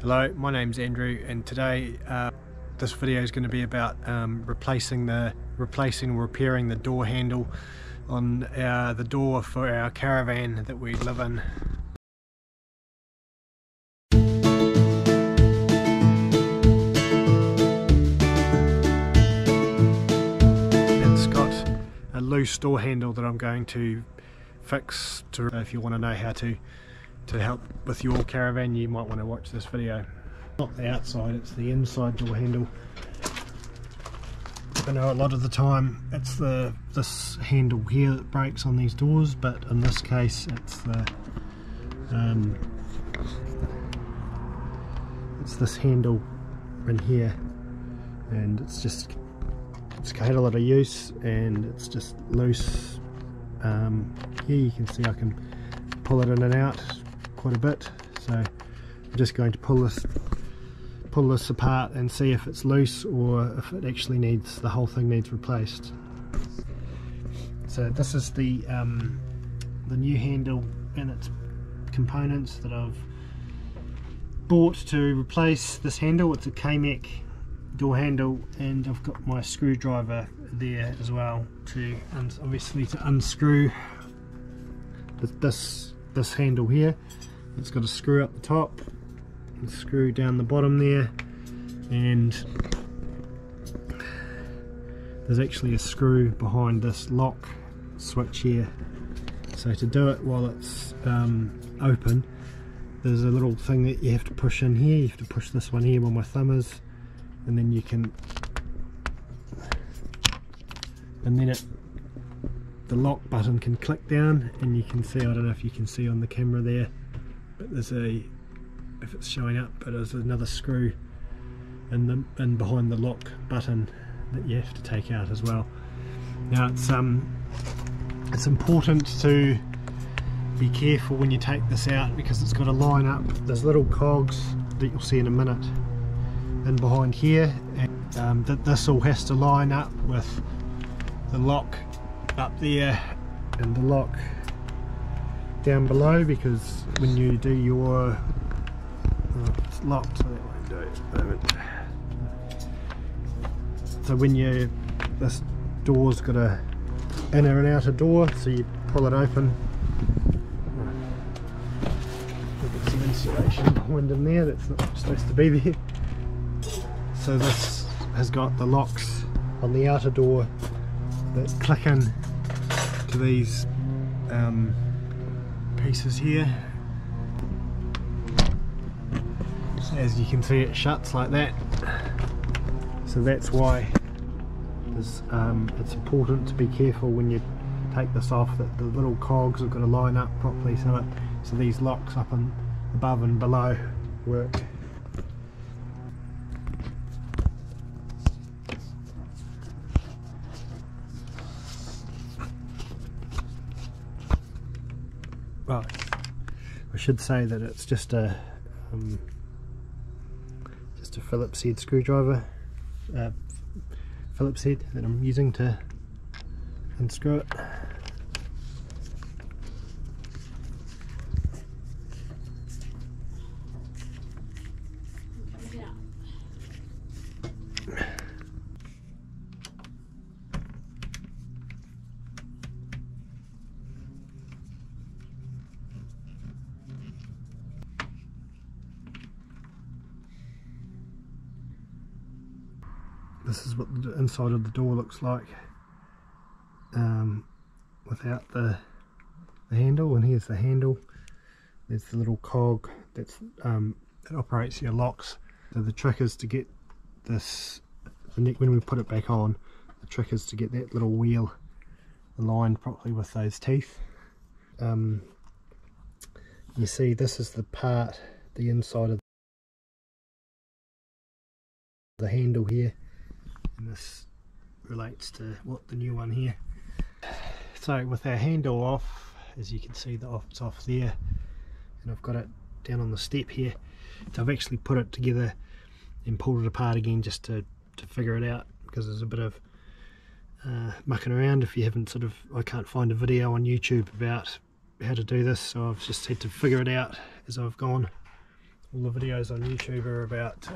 Hello, my name's Andrew, and today this video is going to be about replacing or repairing the door handle on the door for our caravan that we live in. It's got a loose door handle that I'm going to fix. If you want to know how to help with your caravan, you might want to watch this video. Not the outside, it's the inside door handle. I know a lot of the time it's this handle here that breaks on these doors, but in this case it's this handle in here, and it's had a lot of use and it's just loose. Here you can see I can pull it in and out quite a bit, so I'm just going to pull this apart and see if it's loose or if it actually the whole thing needs replaced. So this is the new handle and its components that I've bought to replace this handle. It's a Camec door handle, and I've got my screwdriver there as well and obviously to unscrew this handle here. It's got a screw up the top and screw down the bottom there, and there's actually a screw behind this lock switch here. So to do it while it's open, there's a little thing that you have to push in here. You have to push this one here where my thumb is, and then you can, and then the lock button can click down, and you can see, I don't know if you can see on the camera there, but there's if it's showing up, but there's another screw and behind the lock button that you have to take out as well. Now it's important to be careful when you take this out, because it's got to line up. There's little cogs that you'll see in a minute and behind here, and this all has to line up with the lock up there and the lock down below, because when you do your it's locked, so that won't do it at the moment. So when this door's got a inner and outer door, so you pull it open, get some insulation behind in there that's not supposed to be there. So this has got the locks on the outer door that click in to these pieces here. So as you can see, it shuts like that. So that's why it's important to be careful when you take this off, that the little cogs have got to line up properly so these locks up and above and below work. Right, I should say that it's just a Phillips head screwdriver, Phillips head that I'm using to unscrew it. This is what the inside of the door looks like without the handle, and here's the handle. There's the little cog that operates your locks. So the trick is to get this, when we put it back on, the trick is to get that little wheel aligned properly with those teeth. You see, this is the part, the inside of the handle here, and this relates to what the new one here. So with our handle off, as you can see, it's off there, and I've got it down on the step here. So I've actually put it together and pulled it apart again just to figure it out, because there's a bit of mucking around. If you haven't I can't find a video on YouTube about how to do this, so I've just had to figure it out as I've gone all the videos on YouTube are about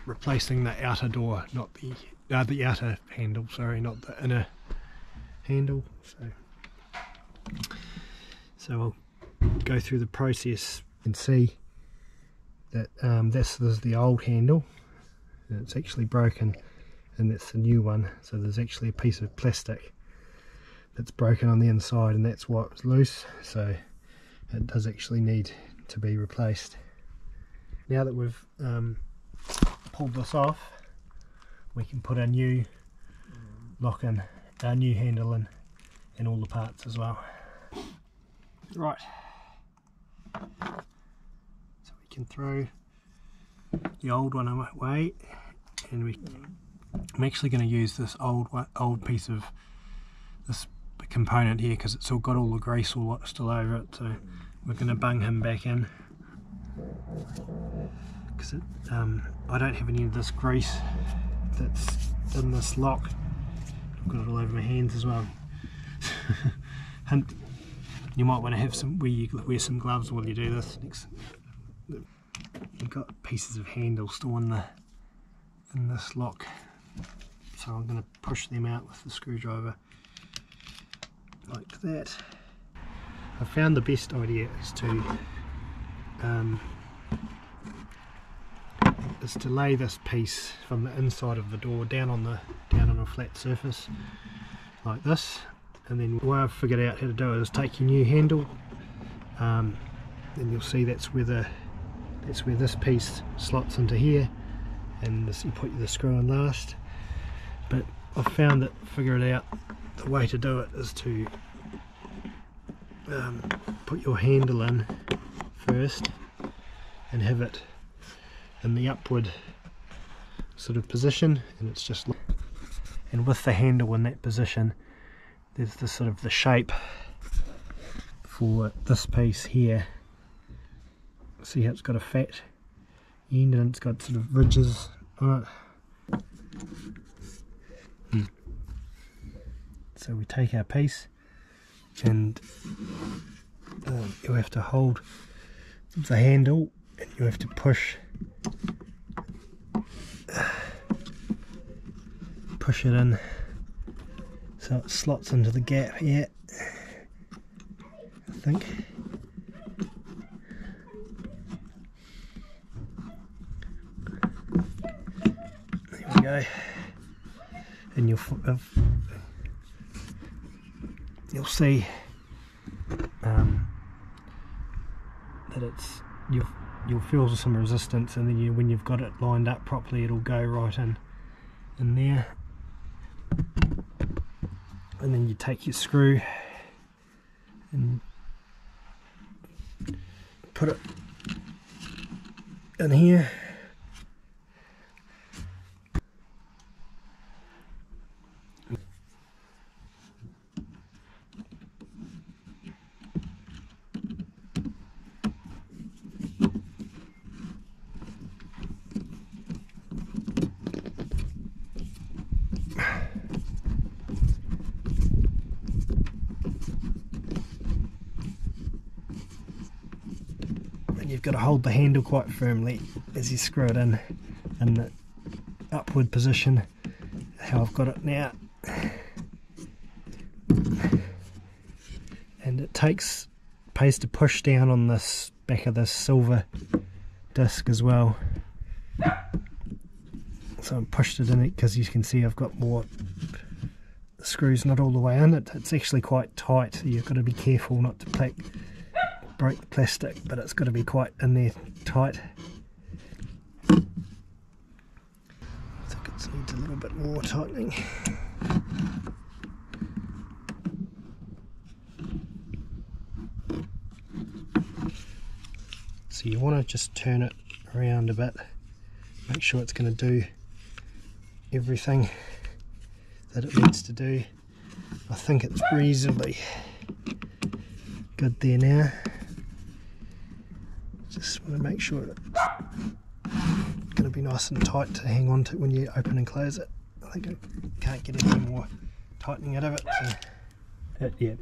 replacing the outer door, not the outer handle, sorry, not the inner handle. So I'll go through the process and see that this is the old handle, and it's actually broken, and that's the new one. So there's actually a piece of plastic that's broken on the inside, and that's what's loose, so it does actually need to be replaced. Now that we've pulled this off, we can put our new lock in, our new handle in, and all the parts as well. Right, so we can throw the old one away, and I'm actually going to use this old piece of this component here because it's all got all the grease still over it, so we're going to bung him back in because I don't have any of this grease that's in this lock. I've got it all over my hands as well. Hint, you might want to have wear some gloves while you do this. You've got pieces of handle still in this lock, so I'm going to push them out with the screwdriver like that. I found the best idea is to lay this piece from the inside of the door down on a flat surface like this, and then the way I've figured out how to do it is take your new handle, and you'll see that's where this piece slots into here, and you put the screw in last. But I've figured out the way to do it is to put your handle in first and have it in the upward sort of position, and it's just, and with the handle in that position there's this sort of the shape for this piece here. See how it's got a fat end and it's got sort of ridges on it. So we take our piece, and you have to hold the handle, and you have to push it in so it slots into the gap here, I think. There we go, and you'll see that you'll feel some resistance, and then when you've got it lined up properly, it'll go right in there. And then you take your screw and put it in here. You've got to hold the handle quite firmly as you screw it in the upward position, how I've got it now. And it pays to push down on this back of this silver disc as well. So I pushed it in it because you can see I've got more, the screw's not all the way in it. It's actually quite tight, so you've got to be careful not to break the plastic, but it's got to be quite in there tight. I think it needs a little bit more tightening. So you want to just turn it around a bit, make sure it's going to do everything that it needs to do. I think it's reasonably good there now. Just want to make sure it's going to be nice and tight to hang on to when you open and close it. I think I can't get any more tightening out of it. So, yeah,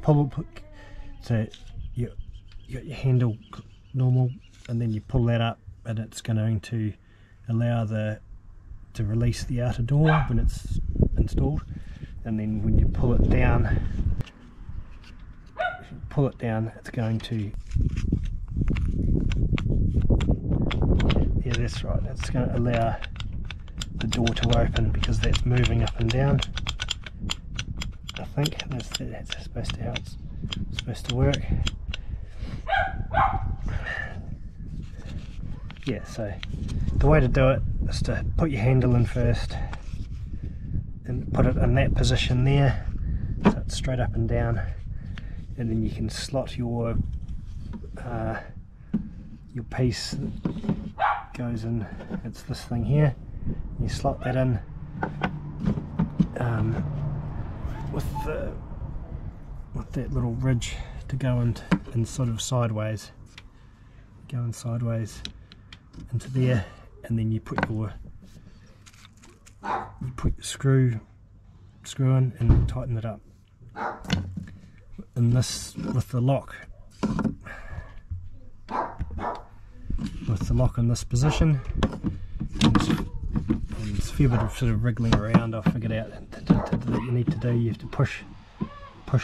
so you got your handle normal, and then you pull that up and it's going to allow to release the outer door when it's installed, and then when you pull it down, it's going to, yeah, that's right, it's going to allow the door to open because that's moving up and down. I think that's supposed to how it's supposed to work. Yeah, so the way to do it is to put your handle in first and put it in that position there, so it's straight up and down, and then you can slot your piece that goes in. It's this thing here. You slot that in with that little ridge to go in sort of sideways, going sideways into there, and then you put your screw in and tighten it up. And this with the lock in this position, and it's a fair bit of sort of wriggling around. I've figured out that you need to do. You have to push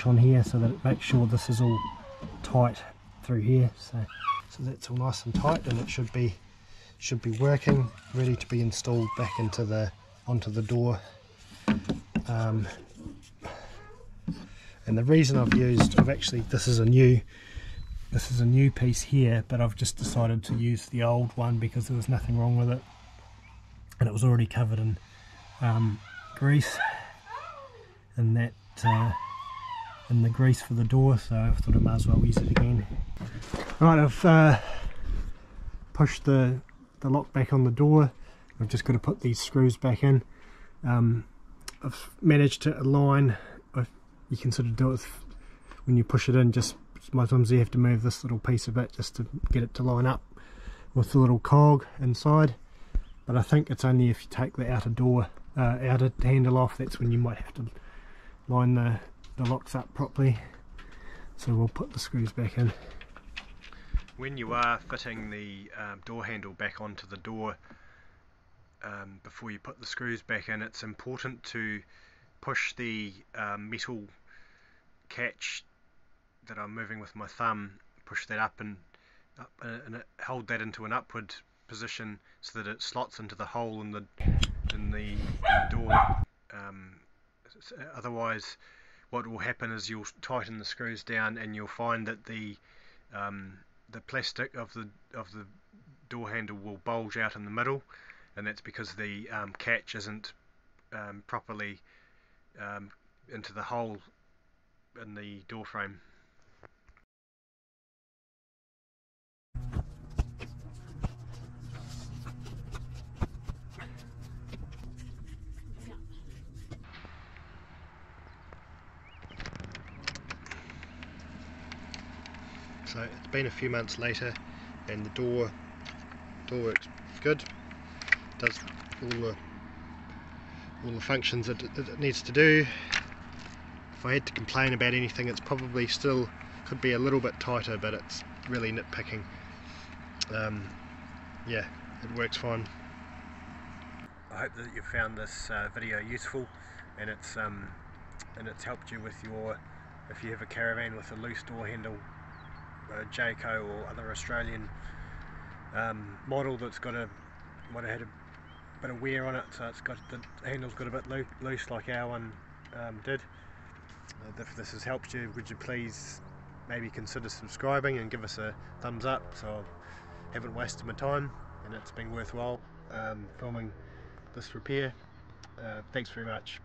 on here so that it makes sure this is all tight through here. So that's all nice and tight, and it should be working, ready to be installed back onto the door. And the reason this is a new piece here, but I've just decided to use the old one because there was nothing wrong with it, and it was already covered in grease and that and the grease for the door, so I thought I might as well use it again. Right, I've pushed the lock back on the door. I've just got to put these screws back in. I've managed to align. You can sort of do it when you push it in, just sometimes you have to move this little piece of it just to get it to line up with the little cog inside. But I think it's only if you take the outer handle off, that's when you might have to line the locks up properly. So we'll put the screws back in. When you are fitting the door handle back onto the door, before you put the screws back in, it's important to push the metal catch that I'm moving with my thumb, push that up and hold that into an upward position so that it slots into the hole in the door. Otherwise, what will happen is you'll tighten the screws down and you'll find that the plastic of the door handle will bulge out in the middle, and that's because the catch isn't properly into the hole in the door frame. So it's been a few months later, and the door works good. Does all the functions that it needs to do. If I had to complain about anything, it's probably still could be a little bit tighter, but it's really nitpicking. Yeah, it works fine. I hope that you found this video useful, and it's helped you with if you have a caravan with a loose door handle, Jayco or other Australian model that's might have had a bit of wear on it, so the handle's got a bit loose like our one did. If this has helped you, would you please maybe consider subscribing and give us a thumbs up, so I haven't wasted my time and it's been worthwhile filming this repair. Thanks very much.